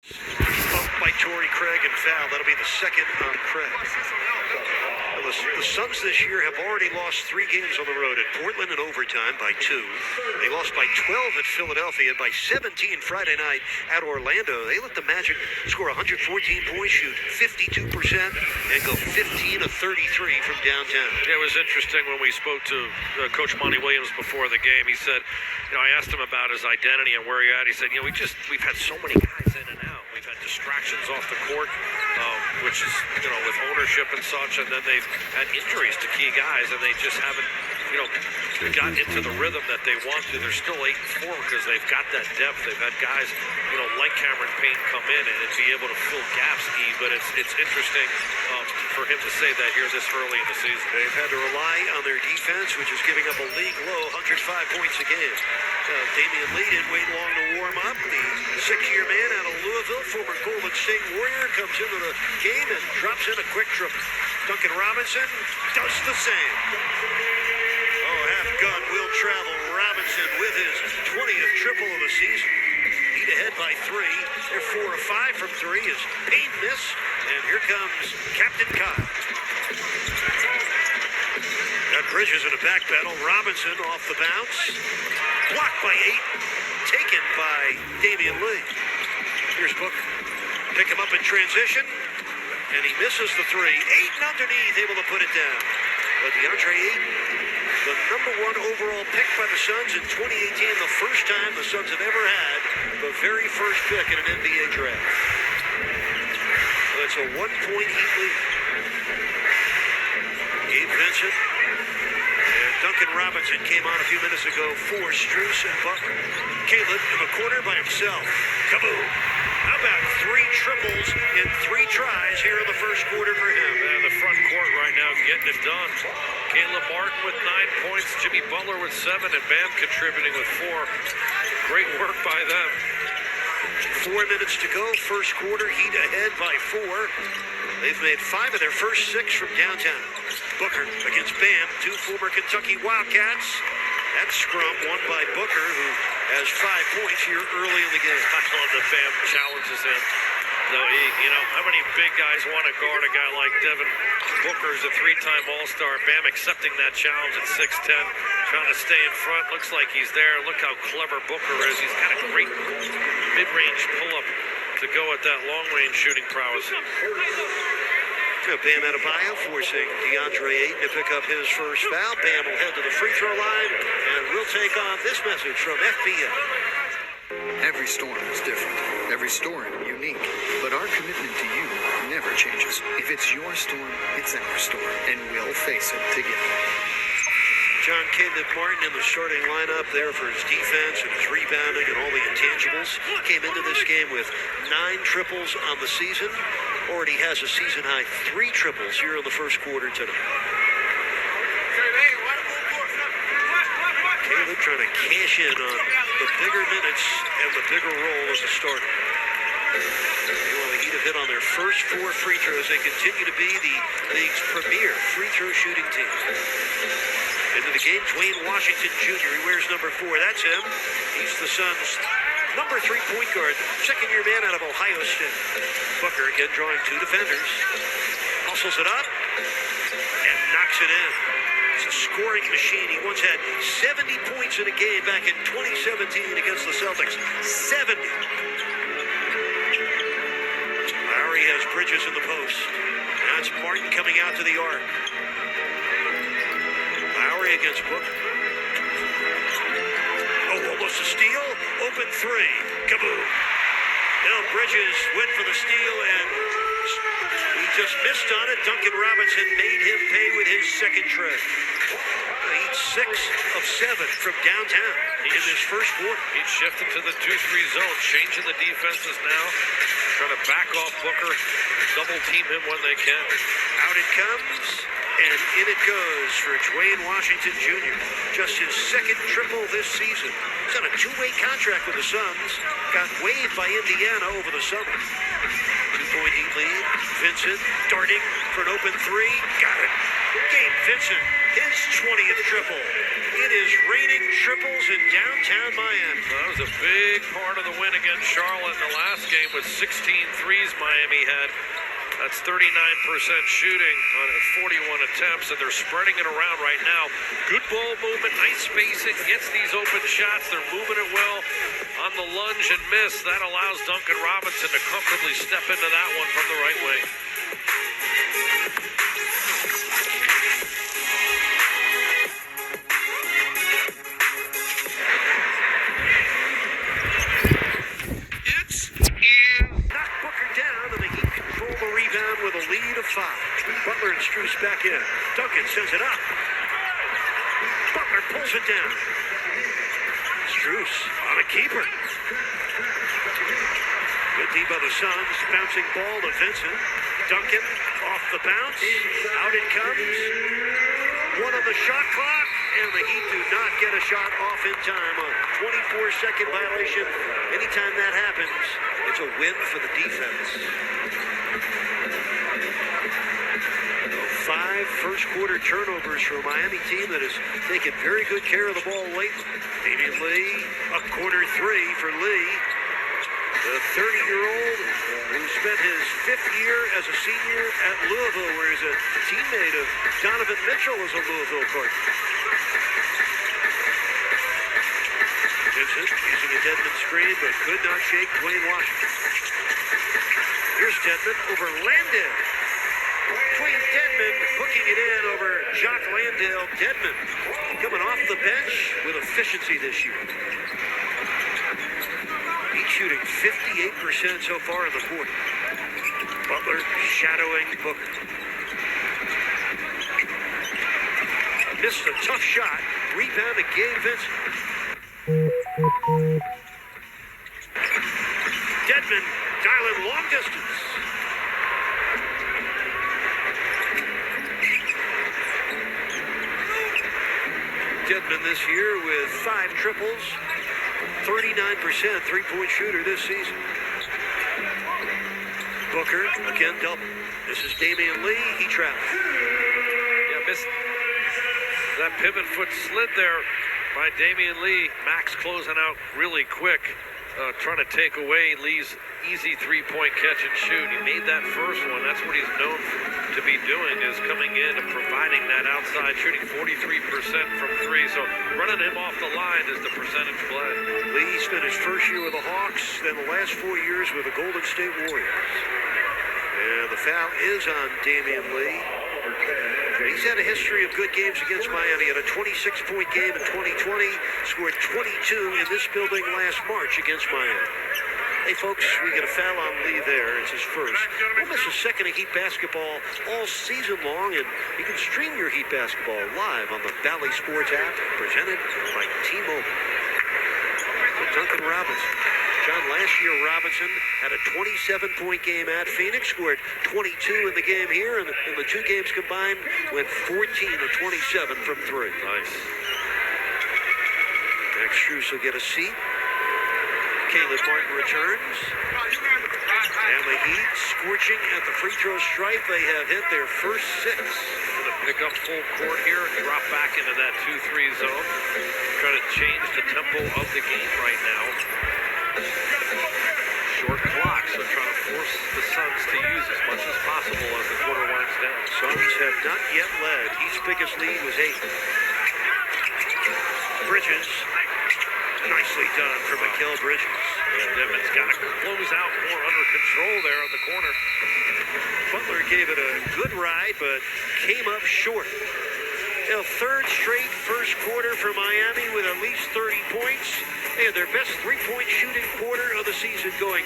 Bumped by Torrey Craig and foul. That'll be the second on Craig. The Suns this year have already lost 3 games on the road at Portland in overtime by 2. They lost by 12 at Philadelphia and by 17 Friday night at Orlando. They let the Magic score 114 points, shoot 52%, and go 15 of 33 from downtown. Yeah, it was interesting when we spoke to Coach Monty Williams before the game. He said, I asked him about his identity and where he's at. He said, we've had so many guys in and out. We've had distractions off the court, which is, with ownership and such, and then they've had injuries to key guys, and they just haven't, got into the rhythm that they want to. They're still 8-4 because they've got that depth. They've had guys, like Cameron Payne come in and be able to fill gaps, but it's interesting for him to say that here this early in the season. They've had to rely on their defense, which is giving up a league low 105 points a game. Damian Lee didn't wait long to warm up. The 6-year man out of Louisville, former Golden State Warrior, comes into the game and drops in a quick triple. Duncan Robinson does the same. Half gun will travel. Robinson with his 20th triple of the season. Heat ahead by 3. They're 4 of 5 from 3 as Payne miss. And here comes Captain Kyle. Got Bridges in a back pedal. Robinson off the bounce. Blocked by 8. Taken by Damian Lee. Here's Booker. Pick him up in transition. And he misses the 3. Ayton underneath, able to put it down. But DeAndre Ayton, the number 1 overall pick by the Suns in 2018, the first time the Suns have ever had the very first pick in an NBA draft. So it's a 1-point Heat lead. Gabe Vincent and Duncan Robinson came on a few minutes ago for Strus and Butler. Caleb in the corner by himself. Kaboom! How about 3 triples in 3 tries here in the first quarter for him? And the front court right now getting it done. Caleb Martin with 9 points, Jimmy Butler with 7, and Bam contributing with 4. Great work by them. 4 minutes to go, first quarter, Heat ahead by 4. They've made 5 of their first 6 from downtown. Booker against Bam, 2 former Kentucky Wildcats. That scrum won by Booker, who has 5 points here early in the game. I love that Bam challenges him. Though how many big guys want to guard a guy like Devin Booker, who's a 3-time All-Star? Bam accepting that challenge at 6'10", trying to stay in front. Looks like he's there. Look how clever Booker is. He's got a great mid-range pull-up to go at that long-range shooting prowess. Bam Adebayo forcing DeAndre Ayton to pick up his first foul. Bam will head to the free throw line, and we'll take on this message from FBS. Every storm is different. Every story unique. But our commitment to you never changes. If it's your storm, it's our storm, and we'll face it together. John Caleb Martin in the starting lineup there for his defense and his rebounding and all the intangibles. Came into this game with 9 triples on the season. Already has a season-high 3 triples here in the first quarter tonight. Caleb trying to cash in on the bigger minutes and the bigger role as a starter. The Heat have hit on their first 4 free throws. They continue to be the league's premier free throw shooting team. Into the game, Dwayne Washington Jr. He wears number 4. That's him. He's the Suns' number 3 point guard, second-year man out of Ohio State. Booker again drawing 2 defenders. Hustles it up and knocks it in. It's a scoring machine. He once had 70 points in a game back in 2017 against the Celtics. 70. Lowry has Bridges in the post. Now it's Martin coming out to the arc. Lowry against Booker. Almost a steal. Open 3. Kaboom. Now Bridges went for the steal and he just missed on it. Duncan Robinson made him pay with his second try. He's 6 of 7 from downtown in this first quarter. He's shifting to the 2-3 zone, changing the defenses now, trying to back off Booker, double team him when they can. Out it comes. And in it goes for Dwayne Washington Jr. Just his second triple this season. He's on a 2-way contract with the Suns. Got waived by Indiana over the summer. 2-point Heat lead. Vincent darting for an open 3. Got it. Gabe Vincent his 20th triple. It is raining triples in downtown Miami. That was a big part of the win against Charlotte in the last game with 16 threes Miami had. That's 39% shooting on 41 attempts, and they're spreading it around right now. Good ball movement, nice spacing, gets these open shots. They're moving it well on the lunge and miss. That allows Duncan Robinson to comfortably step into that one from the right wing. With a lead of 5. Butler and Strus back in. Duncan sends it up. Butler pulls it down. Strus on a keeper. Good D by the Suns. Bouncing ball to Vincent. Duncan off the bounce. Out it comes. 1 on the shot clock. And the Heat do not get a shot off in time. A 24-second violation. Anytime that happens, it's a win for the defense. 5 first-quarter turnovers for a Miami team that has taken very good care of the ball late. Damian Lee, a corner 3 for Lee. The 30-year-old who spent his 5th year as a senior at Louisville, where he's a teammate of Donovan Mitchell as a Louisville partner. Vincent using a Dedmon screen, but could not shake Dwayne Washington. Here's Dedmon over Landale. Dwayne Dedmon hooking it in over Jock Landale. Dedmon coming off the bench with efficiency this year. He's shooting 58% so far in the quarter. Butler shadowing Booker. Missed a tough shot. Rebound to Gabe Vincent. Dedmon dialing long distance. Dedmon this year with 5 triples, 39% three-point shooter this season. Booker, again double. This is Damian Lee, he travels. Yeah, missed that pivot foot slid there by Damian Lee. Max closing out really quick, trying to take away Lee's easy three-point catch and shoot. He made that first one. That's what he's known to be doing, is coming in and providing that outside shooting, 43% from 3. So running him off the line is the percentage play. Lee spent his first year with the Hawks, then the last 4 years with the Golden State Warriors. And the foul is on Damian Lee. He's had a history of good games against Miami. Had a 26-point game in 2020, scored 22 in this building last March against Miami. Hey, folks, we get a foul on Lee there. It's his first. We'll miss a second of Heat basketball all season long, and you can stream your Heat basketball live on the Bally Sports app, presented by T-Mobile. Duncan Robinson. John, last year Robinson had a 27-point game at Phoenix, scored 22 in the game here, and in the 2 games combined, went 14 of 27 from 3. Nice. Max Strus will get a seat. Caleb Martin returns. And the Heat scorching at the free throw stripe. They have hit their first 6. Going to pick up full court here and drop back into that 2-3 zone. Try to change the tempo of the game right now. Short clock, so trying to force the Suns to use as much as possible as the quarter winds down. Suns have not yet led. Heat's biggest lead was 8. Bridges. Nicely done for Mikal Bridges. And Dedmon's got to close out more under control there in the corner. Butler gave it a good ride, but came up short. A 3rd straight first quarter for Miami with at least 30 points. They had their best three-point shooting quarter of the season, going